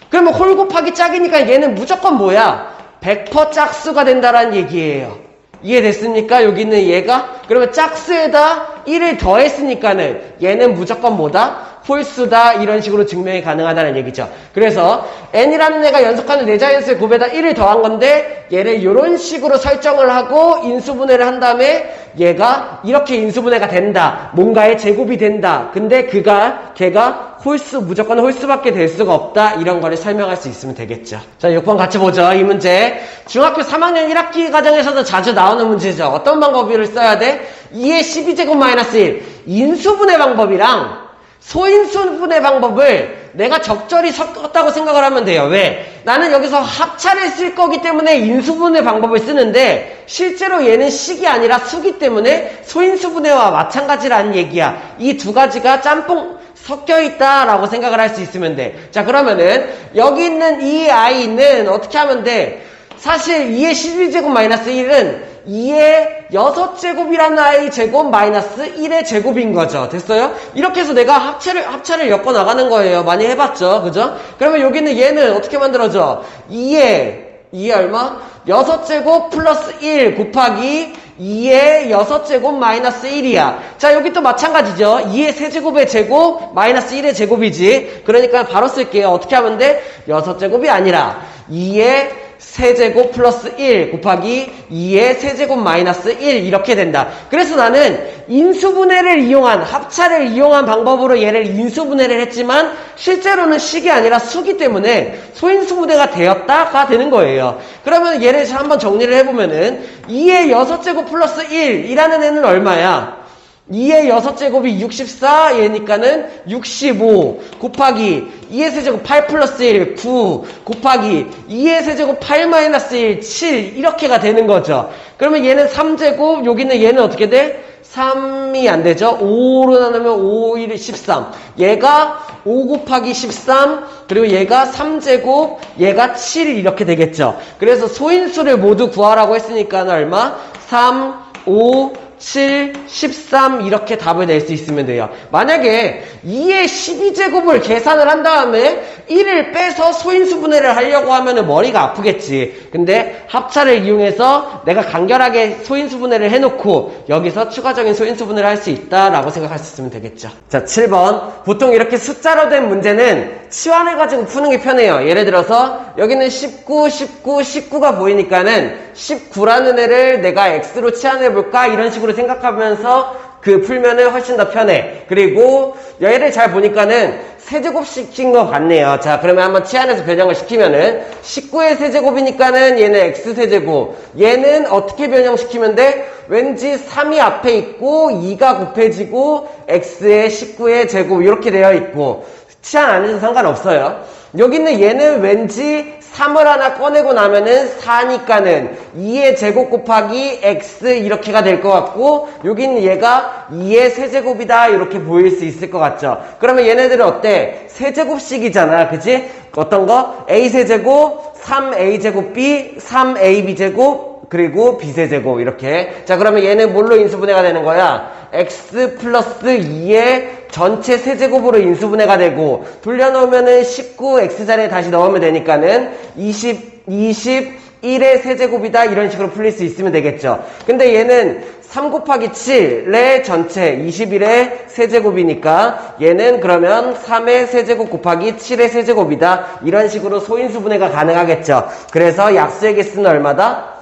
그러면 홀 곱하기 짝이니까 얘는 무조건 뭐야? 100% 짝수가 된다라는 얘기예요. 이해됐습니까? 여기 있는 얘가? 그러면 짝수에다 1을 더했으니까는 얘는 무조건 뭐다? 홀수다. 이런 식으로 증명이 가능하다는 얘기죠. 그래서 n이라는 애가 연속하는 내자연수의 곱에다 1을 더한 건데 얘를 이런 식으로 설정을 하고 인수분해를 한 다음에 얘가 이렇게 인수분해가 된다. 뭔가의 제곱이 된다. 근데 걔가 홀수, 무조건 홀수밖에 될 수가 없다. 이런 거를 설명할 수 있으면 되겠죠. 자, 6번 같이 보죠. 이 문제. 중학교 3학년 1학기 과정에서도 자주 나오는 문제죠. 어떤 방법을 써야 돼? 2의 12제곱 마이너스 1. 인수분해 방법이랑 소인수분해 방법을 내가 적절히 섞었다고 생각을 하면 돼요. 왜? 나는 여기서 합차를 쓸 거기 때문에 인수분해 방법을 쓰는데 실제로 얘는 식이 아니라 수기 때문에 소인수분해와 마찬가지라는 얘기야. 이 두 가지가 짬뽕 섞여 있다라고 생각을 할 수 있으면 돼. 자, 그러면은 여기 있는 이 i는 어떻게 하면 돼? 사실 2의 12제곱 마이너스 1은 2의 6제곱이라는 i 제곱 마이너스 1의 제곱인 거죠. 됐어요? 이렇게 해서 내가 합차를 엮어 나가는 거예요. 많이 해봤죠? 그죠? 그러면 여기는 얘는 어떻게 만들어져? 2의 얼마? 6제곱 플러스 1 곱하기 2의 6제곱 마이너스 1이야. 자, 여기 또 마찬가지죠. 2의 세제곱의 제곱 마이너스 1의 제곱이지. 그러니까 바로 쓸게요. 어떻게 하면 돼? 6제곱이 아니라 2의 세제곱 플러스 1 곱하기 2의 세제곱 마이너스 1 이렇게 된다. 그래서 나는 인수분해를 이용한, 합차를 이용한 방법으로 얘를 인수분해를 했지만 실제로는 식이 아니라 수기 때문에 소인수분해가 되었다가 되는 거예요. 그러면 얘를 한번 정리를 해보면은 2의 6제곱 플러스 1 이라는 애는 얼마야? 2의 6제곱이 64, 얘니까는 65 곱하기 2의 세제곱 8 플러스 1, 9 곱하기 2의 세제곱 8 마이너스 1, 7 이렇게가 되는 거죠. 그러면 얘는 3제곱, 여기는 얘는 어떻게 돼? 3이 안 되죠? 5로 나누면 5, 1, 13. 얘가 5 곱하기 13, 그리고 얘가 3제곱, 얘가 7 이렇게 되겠죠. 그래서 소인수를 모두 구하라고 했으니까 얼마? 3, 5, 7, 13 이렇게 답을 낼 수 있으면 돼요. 만약에 2의 12제곱을 계산을 한 다음에 1을 빼서 소인수분해를 하려고 하면 머리가 아프겠지. 근데 합차를 이용해서 내가 간결하게 소인수분해를 해놓고 여기서 추가적인 소인수분해를 할 수 있다라고 생각할 수 있으면 되겠죠. 자, 7번. 보통 이렇게 숫자로 된 문제는 치환해가지고 푸는 게 편해요. 예를 들어서 여기는 19, 19, 19가 보이니까는 19라는 애를 내가 X로 치환해볼까? 이런 식으로 생각하면서 풀면은 훨씬 더 편해. 그리고 얘를 잘 보니까는 세제곱 시킨 것 같네요. 자, 그러면 한번 치환해서 변형을 시키면은 19의 세제곱이니까는 얘는 X세제곱. 얘는 어떻게 변형시키면 돼? 왠지 3이 앞에 있고 2가 곱해지고 X의 19의 제곱 이렇게 되어 있고 치환 안 해도 상관없어요. 여기 있는 얘는 왠지 3을 하나 꺼내고 나면은 4니까는 2의 제곱 곱하기 x 이렇게가 될 것 같고 여기는 얘가 2의 세제곱이다 이렇게 보일 수 있을 것 같죠. 그러면 얘네들은 어때? 세제곱식이잖아. 그치? 어떤 거? a 세제곱, 3a 제곱 b, 3ab 제곱 그리고 b세제곱 이렇게. 자, 그러면 얘는 뭘로 인수분해가 되는 거야? x 플러스 2의 전체 세제곱으로 인수분해가 되고 돌려놓으면은 19 x자리에 다시 넣으면 되니까는 21의 세제곱이다 이런 식으로 풀릴 수 있으면 되겠죠. 근데 얘는 3 곱하기 7의 전체 21의 세제곱이니까 얘는 그러면 3의 세제곱 곱하기 7의 세제곱이다 이런 식으로 소인수분해가 가능하겠죠. 그래서 약수의 개수는 얼마다?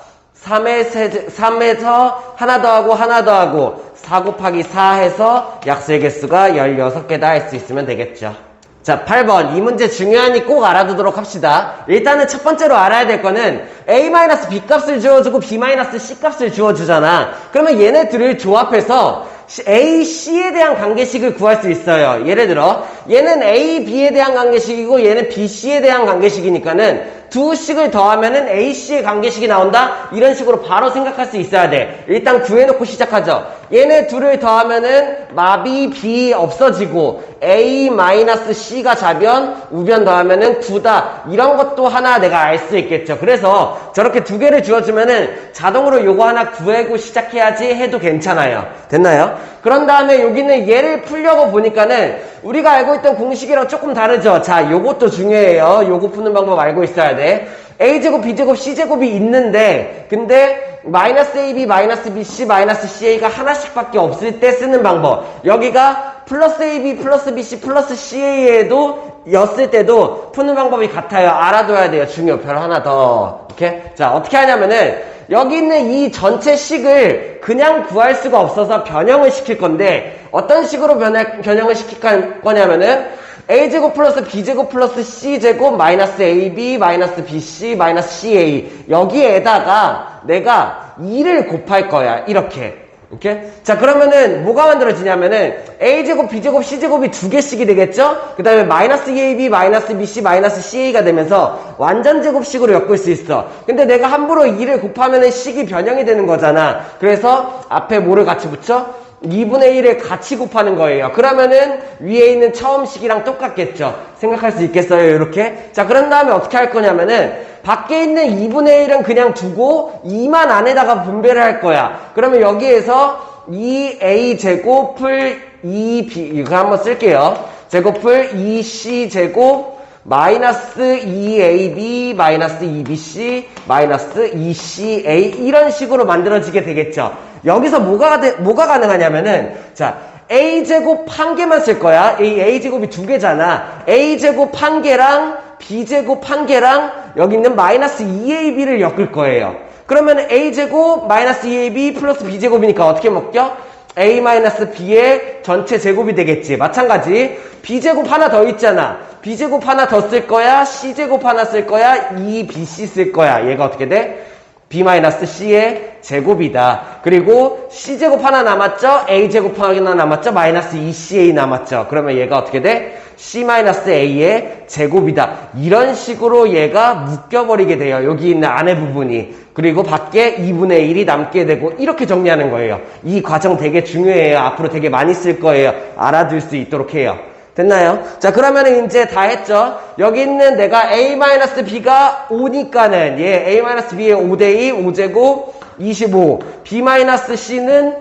3에서 하나 더하고 하나 더하고 4 곱하기 4 해서 약수의 개수가 16개다 할 수 있으면 되겠죠. 자, 8번. 이 문제 중요하니 꼭 알아두도록 합시다. 일단은 첫 번째로 알아야 될 거는 A-B 값을 주어주고 B-C 값을 주어주잖아. 그러면 얘네들을 조합해서 A, C에 대한 관계식을 구할 수 있어요. 예를 들어 얘는 A, B에 대한 관계식이고 얘는 B, C에 대한 관계식이니까는 두 식을 더하면은 A, C의 관계식이 나온다? 이런 식으로 바로 생각할 수 있어야 돼. 일단 구해놓고 시작하죠. 얘네 둘을 더하면은 마비 B 없어지고 A-C가 자변, 우변 더하면은 9다. 이런 것도 하나 내가 알 수 있겠죠. 그래서 저렇게 두 개를 주어주면은 자동으로 요거 하나 구하고 시작해야지 해도 괜찮아요. 됐나요? 그런 다음에 여기는 얘를 풀려고 보니까는 우리가 알고 있던 공식이랑 조금 다르죠. 자, 요것도 중요해요. 요거 푸는 방법 알고 있어야 돼. A제곱, B제곱, C제곱이 있는데 근데 마이너스 AB, 마이너스 BC, 마이너스 CA가 하나씩밖에 없을 때 쓰는 방법. 여기가 플러스 AB, 플러스 BC, 플러스 CA에도 였을 때도 푸는 방법이 같아요. 알아둬야 돼요. 중요. 별 하나 더. 오케이? 자, 어떻게 하냐면은 여기 있는 이 전체 식을 그냥 구할 수가 없어서 변형을 시킬 건데 어떤 식으로 변형을 시킬 거냐면은 A제곱 플러스 B제곱 플러스 C제곱 마이너스 AB 마이너스 BC 마이너스 CA 여기에다가 내가 2를 곱할 거야. 이렇게. 오케이? 자, 그러면은 뭐가 만들어지냐면은 A제곱 B제곱 C제곱이 두 개씩이 되겠죠? 그 다음에 마이너스 AB 마이너스 BC 마이너스 CA가 되면서 완전 제곱식으로 엮을 수 있어. 근데 내가 함부로 2를 곱하면은 식이 변형이 되는 거잖아. 그래서 앞에 뭐를 같이 붙여? 2분의 1을 같이 곱하는 거예요. 그러면은 위에 있는 처음 식이랑 똑같겠죠. 생각할 수 있겠어요? 이렇게. 자, 그런 다음에 어떻게 할 거냐면은 밖에 있는 2분의 1은 그냥 두고 2만 안에다가 분배를 할 거야. 그러면 여기에서 2a 제곱을 2b 이거 한번 쓸게요. 제곱을 2c 제곱 마이너스 2ab 마이너스 2bc 마이너스 2ca 이런 식으로 만들어지게 되겠죠. 여기서 뭐가 가능하냐면은 자 a제곱 한 개만 쓸 거야. a제곱이 두 개잖아. a제곱 한 개랑 b제곱 한 개랑 여기 있는 마이너스 2ab를 엮을 거예요. 그러면 a제곱 마이너스 2ab 플러스 b제곱이니까 어떻게 먹죠? a 마이너스 b의 전체 제곱이 되겠지. 마찬가지 b제곱 하나 더 있잖아. b제곱 하나 더 쓸 거야. c제곱 하나 쓸 거야. 2bc 쓸 거야. 얘가 어떻게 돼? b 마이너스 c의 제곱이다. 그리고 c제곱 하나 남았죠? a제곱 하나 남았죠? 마이너스 2ca 남았죠? 그러면 얘가 어떻게 돼? c 마이너스 a의 제곱이다. 이런 식으로 얘가 묶여버리게 돼요. 여기 있는 안에 부분이. 그리고 밖에 2분의 1이 남게 되고 이렇게 정리하는 거예요. 이 과정 되게 중요해요. 앞으로 되게 많이 쓸 거예요. 알아둘 수 있도록 해요. 됐나요? 자, 그러면은 이제 다 했죠? 여기 있는 내가 a-b가 5니까는 얘 a-b의 5대2, 5제곱, 25. b-c는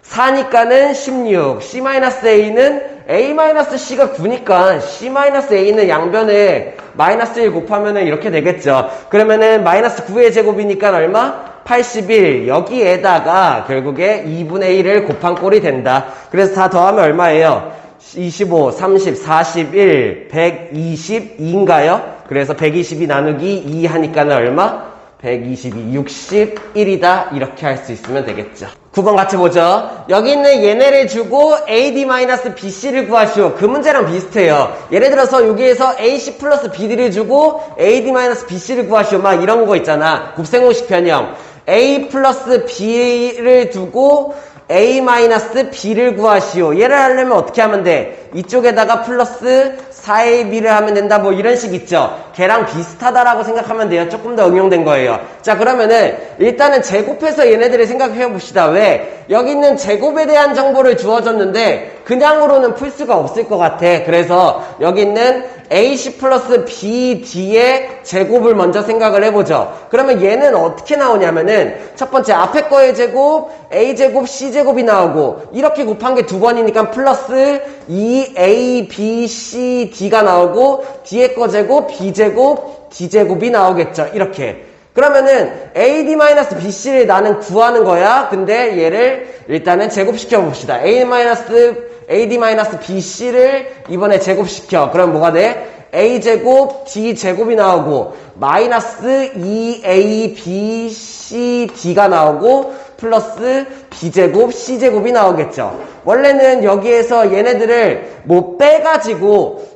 4니까는 16. c-a는 a-c가 9니까 c-a는 양변에 마이너스 1 곱하면은 이렇게 되겠죠. 그러면은 마이너스 9의 제곱이니까 얼마? 81. 여기에다가 결국에 2분의 1을 곱한 꼴이 된다. 그래서 다 더하면 얼마예요? 25, 30, 41, 122인가요? 그래서 122 나누기 2 하니까는 얼마? 122, 61이다. 이렇게 할 수 있으면 되겠죠. 9번 같이 보죠. 여기 있는 얘네를 주고 AD-BC를 구하시오. 그 문제랑 비슷해요. 예를 들어서 여기에서 AC 플러스 BD를 주고 AD-BC를 구하시오. 막 이런 거 있잖아. 곱셈공식 변형. A 플러스 B를 두고 A-B를 구하시오. 얘를 하려면 어떻게 하면 돼? 이쪽에다가 플러스 4AB를 하면 된다. 뭐 이런 식 있죠. 걔랑 비슷하다라고 생각하면 돼요. 조금 더 응용된 거예요. 자, 그러면은 일단은 제곱해서 얘네들을 생각해 봅시다. 왜? 여기 있는 제곱에 대한 정보를 주어줬는데 그냥으로는 풀 수가 없을 것 같아. 그래서 여기 있는 AC 플러스 BD의 제곱을 먼저 생각을 해보죠. 그러면 얘는 어떻게 나오냐면은 첫 번째 앞에 거의 제곱, A제곱, C제곱이 나오고 이렇게 곱한 게 두 번이니까 플러스 2A, B, C, D가 나오고 뒤에 거 제곱, B제곱, D제곱이 나오겠죠. 이렇게. 그러면은 AD-BC를 나는 구하는 거야. 근데 얘를 일단은 제곱시켜 봅시다. AD-BC를 이번에 제곱시켜. 그럼 뭐가 돼? A제곱, D제곱이 나오고 마이너스 2ABCD가 나오고 플러스 B제곱, C제곱이 나오겠죠. 원래는 여기에서 얘네들을 뭐 빼가지고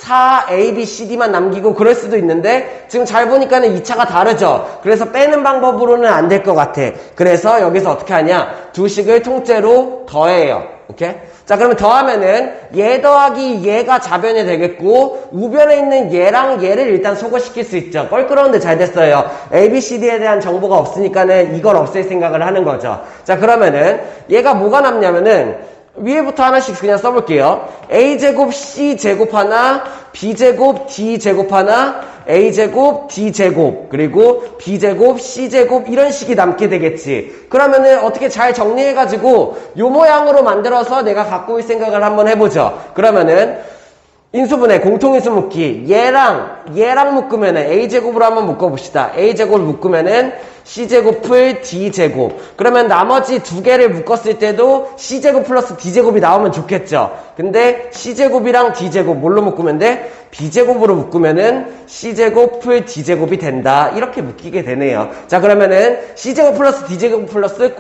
4ABCD만 남기고 그럴 수도 있는데 지금 잘 보니까는 2차가 다르죠. 그래서 빼는 방법으로는 안 될 것 같아. 그래서 여기서 어떻게 하냐? 두 식을 통째로 더해요. 오케이? 자, 그러면 더하면은 얘 더하기 얘가 좌변이 되겠고 우변에 있는 얘랑 얘를 일단 소거시킬 수 있죠. 껄끄러운데 잘 됐어요. ABCD에 대한 정보가 없으니까는 이걸 없앨 생각을 하는 거죠. 자, 그러면은 얘가 뭐가 남냐면은 위에부터 하나씩 그냥 써볼게요. A제곱 C제곱 하나, B제곱 D제곱 하나, A제곱 D제곱, 그리고 B제곱 C제곱 이런 식이 남게 되겠지. 그러면은 어떻게 잘 정리해가지고 요 모양으로 만들어서 내가 갖고 있을 생각을 한번 해보죠. 그러면은 인수분해, 공통인수 묶기. 얘랑 묶으면은 A제곱으로 한번 묶어봅시다. A제곱을 묶으면은 C제곱을 D제곱. 그러면 나머지 두 개를 묶었을 때도 C제곱 플러스 D제곱이 나오면 좋겠죠. 근데 C제곱이랑 D제곱 뭘로 묶으면 돼? B제곱으로 묶으면은 C제곱을 D제곱이 된다. 이렇게 묶이게 되네요. 자, 그러면은 C제곱 플러스 D제곱 플러스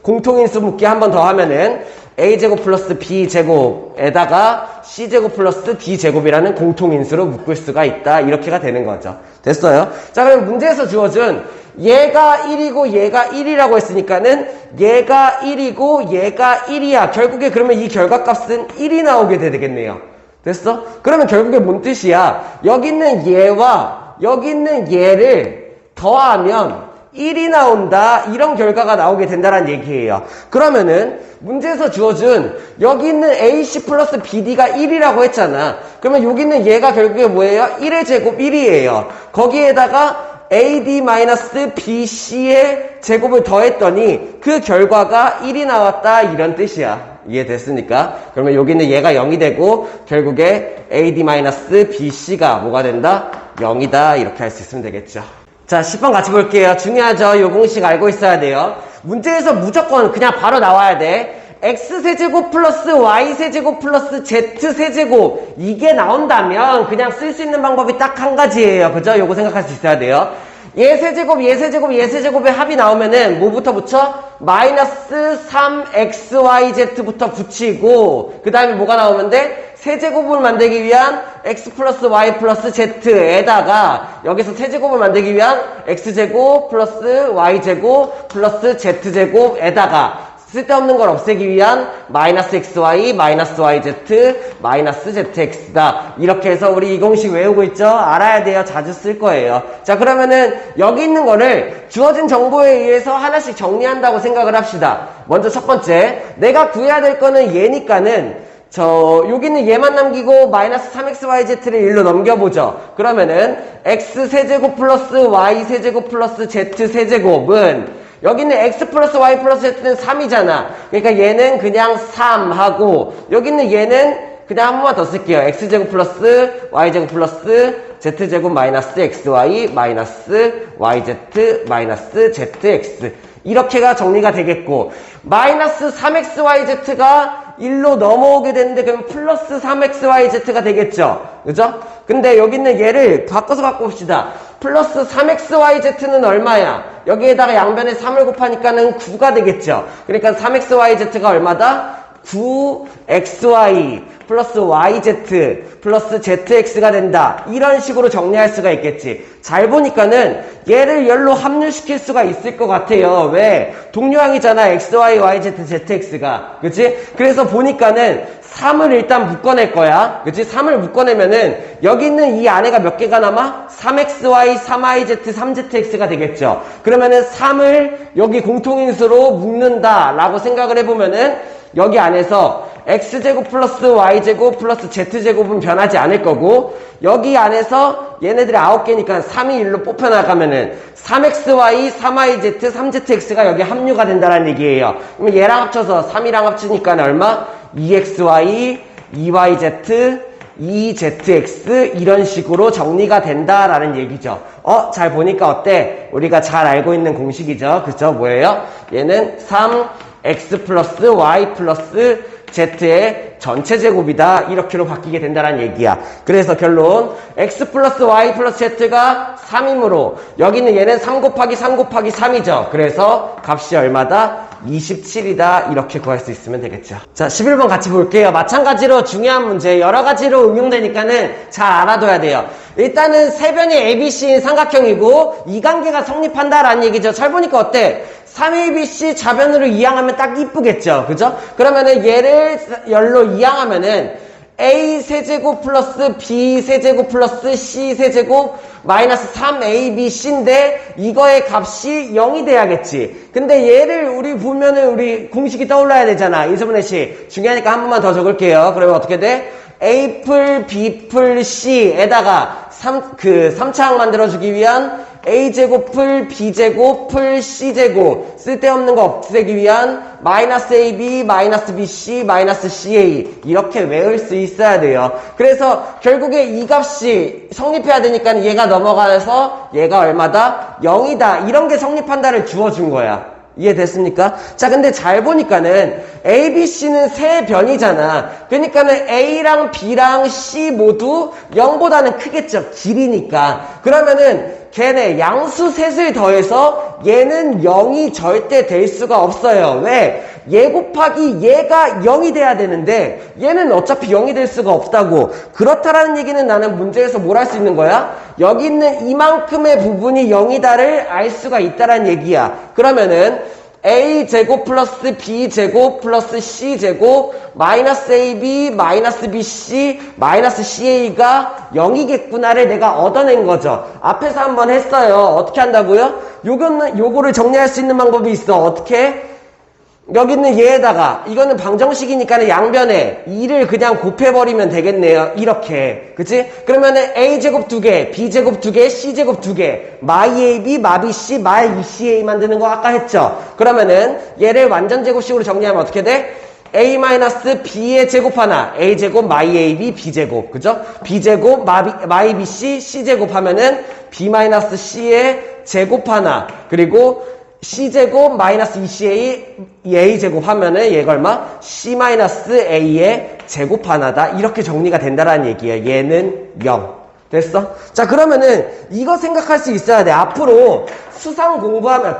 공통인수 묶기 한 번 더 하면은 A제곱 플러스 B제곱에다가 C제곱 플러스 D제곱이라는 공통인수로 묶을 수가 있다. 이렇게가 되는 거죠. 됐어요? 자, 그럼 문제에서 주어준 얘가 1이고 얘가 1이라고 했으니까는 얘가 1이고 얘가 1이야. 결국에 그러면 이 결과값은 1이 나오게 되겠네요. 됐어? 그러면 결국에 뭔 뜻이야? 여기 있는 얘와 여기 있는 얘를 더하면 1이 나온다. 이런 결과가 나오게 된다는 얘기예요. 그러면은 문제에서 주어준 여기 있는 AC 플러스 BD가 1이라고 했잖아. 그러면 여기 있는 얘가 결국에 뭐예요? 1의 제곱 1이에요. 거기에다가 AD-BC의 제곱을 더했더니 그 결과가 1이 나왔다. 이런 뜻이야. 이해됐습니까? 그러면 여기는 얘가 0이 되고 결국에 AD-BC가 뭐가 된다? 0이다. 이렇게 할 수 있으면 되겠죠. 자, 10번 같이 볼게요. 중요하죠? 요 공식 알고 있어야 돼요. 문제에서 무조건 그냥 바로 나와야 돼. x세제곱 플러스 y세제곱 플러스 z세제곱 이게 나온다면 그냥 쓸 수 있는 방법이 딱 한 가지예요. 그죠? 요거 생각할 수 있어야 돼요. 얘세제곱 얘세제곱 얘세제곱의 합이 나오면은 뭐부터 붙여? 마이너스 3xyz부터 붙이고 그 다음에 뭐가 나오면 돼? 세제곱을 만들기 위한 x 플러스 y 플러스 z에다가 여기서 세제곱을 만들기 위한 x제곱 플러스 y제곱 플러스 z제곱에다가 쓸데없는 걸 없애기 위한 마이너스 xy, 마이너스 yz, 마이너스 zx다. 이렇게 해서 우리 이 공식 외우고 있죠? 알아야 돼요. 자주 쓸 거예요. 자, 그러면은 여기 있는 거를 주어진 정보에 의해서 하나씩 정리한다고 생각을 합시다. 먼저 첫 번째, 내가 구해야 될 거는 얘니까는 여기는 얘만 남기고 마이너스 3xyz를 1로 넘겨보죠. 그러면은 x세제곱 플러스 y세제곱 플러스 z세제곱은 여기는 x 플러스 y 플러스 z는 3이잖아. 그러니까 얘는 그냥 3하고 여기는 얘는 그냥 한 번만 더 쓸게요. x제곱 플러스 y제곱 플러스 z제곱 마이너스 xy 마이너스 yz 마이너스 zx 이렇게가 정리가 되겠고 마이너스 3xyz가 1로 넘어오게 되는데 그러면 플러스 3xyz가 되겠죠. 그죠? 근데 여기는 얘를 바꿔서 바꿔봅시다. 플러스 3xyz는 얼마야? 여기에다가 양변에 3을 곱하니까는 9가 되겠죠. 그러니까 3xyz가 얼마다? 9xy 플러스 yz 플러스 zx가 된다. 이런 식으로 정리할 수가 있겠지. 잘 보니까는 얘를 열로 합류시킬 수가 있을 것 같아요. 왜? 동료항이잖아. xy, yz, zx가. 그치? 그래서 보니까는 3을 일단 묶어낼 거야. 그치? 3을 묶어내면은 여기 있는 이 안에가 몇 개가 남아? 3xy, 3yz, 3zx가 되겠죠. 그러면은 3을 여기 공통인수로 묶는다 라고 생각을 해보면은 여기 안에서 x제곱 플러스 y제곱 플러스 z제곱은 변하지 않을 거고 여기 안에서 얘네들이 9개니까 3이 1로 뽑혀나가면은 3xy, 3yz, 3zx가 여기 합류가 된다는 얘기예요. 그러면 얘랑 합쳐서 3이랑 합치니까 얼마? 2xy, 2yz, 2zx 이런 식으로 정리가 된다라는 얘기죠. 잘 보니까 어때? 우리가 잘 알고 있는 공식이죠. 그죠? 뭐예요? 얘는 3x 플러스 y 플러스 z의 전체 제곱이다. 이렇게로 바뀌게 된다는 얘기야. 그래서 결론 x 플러스 y 플러스 z가 3이므로 여기는 얘는 3 곱하기 3 곱하기 3이죠. 그래서 값이 얼마다? 27이다. 이렇게 구할 수 있으면 되겠죠. 자, 11번 같이 볼게요. 마찬가지로 중요한 문제 여러 가지로 응용되니까는 잘 알아둬야 돼요. 일단은 세 변이 ABC인 삼각형이고 이관계가 성립한다라는 얘기죠. 잘 보니까 어때? 3ABC 좌변으로 이항하면 딱 이쁘겠죠. 그죠? 그러면은 얘를 열로 이항하면은 A세제곱 플러스 B세제곱 플러스 C세제곱 마이너스 3ABC인데 이거의 값이 0이 돼야겠지. 근데 얘를 우리 보면은 우리 공식이 떠올라야 되잖아. 이소분의 씨. 중요하니까 한 번만 더 적을게요. 그러면 어떻게 돼? A풀 B풀 C에다가 3차항 만들어주기 위한 A제곱풀 B제곱풀 C제곱 쓸데없는 거 없애기 위한 마이너스 AB 마이너스 BC 마이너스 CA 이렇게 외울 수 있어야 돼요. 그래서 결국에 이 값이 성립해야 되니까 얘가 넘어가서 얘가 얼마다? 0이다. 이런 게 성립한다를 주어준 거야. 이해됐습니까? 자, 근데 잘 보니까는 A, B, C는 세 변이잖아. 그러니까는 A랑 B랑 C 모두 0보다는 크겠죠. 길이니까. 그러면은 걔네 양수 셋을 더해서 얘는 0이 절대 될 수가 없어요. 왜? 얘 곱하기 얘가 0이 돼야 되는데 얘는 어차피 0이 될 수가 없다고. 그렇다라는 얘기는 나는 문제에서 뭘 할 수 있는 거야? 여기 있는 이만큼의 부분이 0이다를 알 수가 있다란 얘기야. 그러면은 A제곱 플러스 B제곱 플러스 C제곱 마이너스 AB 마이너스 BC 마이너스 CA가 0이겠구나를 내가 얻어낸 거죠. 앞에서 한번 했어요. 어떻게 한다고요? 요거를 정리할 수 있는 방법이 있어. 어떻게? 여기 있는 얘에다가 이거는 방정식이니까 양변에 2를 그냥 곱해버리면 되겠네요. 이렇게. 그치? 그러면은 A제곱 2개, B제곱 2개, C제곱 2개 마이 AB, 마비 C, 마이 CA 만드는 거 아까 했죠? 그러면은 얘를 완전 제곱식으로 정리하면 어떻게 돼? a-b의 제곱 하나, a제곱 마이 ab b제곱, 그죠? b제곱 마이 bc c제곱 하면은 b-c의 제곱 하나, 그리고 c제곱 마이너스 2ca a제곱 하면은 얘가 얼마? c-a의 제곱 하나다. 이렇게 정리가 된다라는 얘기예요. 얘는 0. 됐어? 자, 그러면은 이거 생각할 수 있어야 돼. 앞으로 수상 공부하면,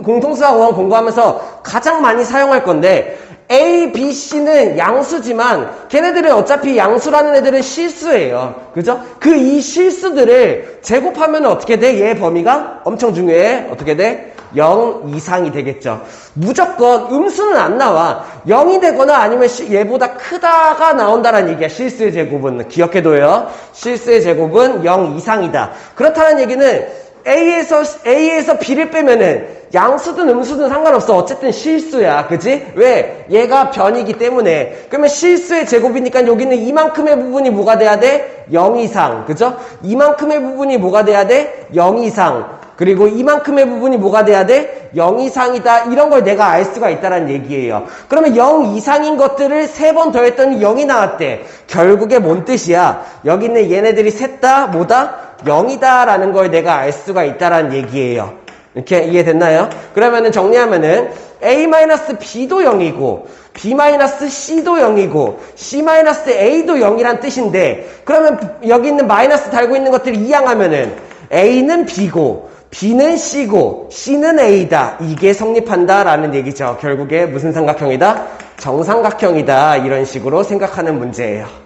공통수학원 공부하면서 가장 많이 사용할 건데, A, B, C는 양수지만 걔네들은 어차피 양수라는 애들은 실수예요. 그죠? 그 이 실수들을 제곱하면 어떻게 돼? 얘 범위가 엄청 중요해. 어떻게 돼? 0 이상이 되겠죠. 무조건 음수는 안 나와. 0이 되거나 아니면 얘보다 크다가 나온다는 얘기야. 실수의 제곱은. 기억해둬요. 실수의 제곱은 0 이상이다. 그렇다는 얘기는 A에서 B를 빼면은 양수든 음수든 상관없어. 어쨌든 실수야. 그지? 왜? 얘가 변이기 때문에. 그러면 실수의 제곱이니까 여기는 이만큼의 부분이 뭐가 돼야 돼? 0 이상. 그죠? 이만큼의 부분이 뭐가 돼야 돼? 0 이상. 그리고 이만큼의 부분이 뭐가 돼야 돼? 0 이상이다. 이런 걸 내가 알 수가 있다는 얘기예요. 그러면 0 이상인 것들을 3번 더했더니 0이 나왔대. 결국에 뭔 뜻이야? 여기 있는 얘네들이 셋 다 뭐다? 0이다 라는 걸 내가 알 수가 있다는 얘기예요. 이렇게 이해됐나요? 그러면은 정리하면은 a-b도 0이고 b-c도 0이고 c-a도 0이란 뜻인데, 그러면 여기 있는 마이너스 달고 있는 것들을 이항하면은 a는 b고 b는 c고 c는 a다. 이게 성립한다라는 얘기죠. 결국에 무슨 삼각형이다? 정삼각형이다. 이런 식으로 생각하는 문제예요.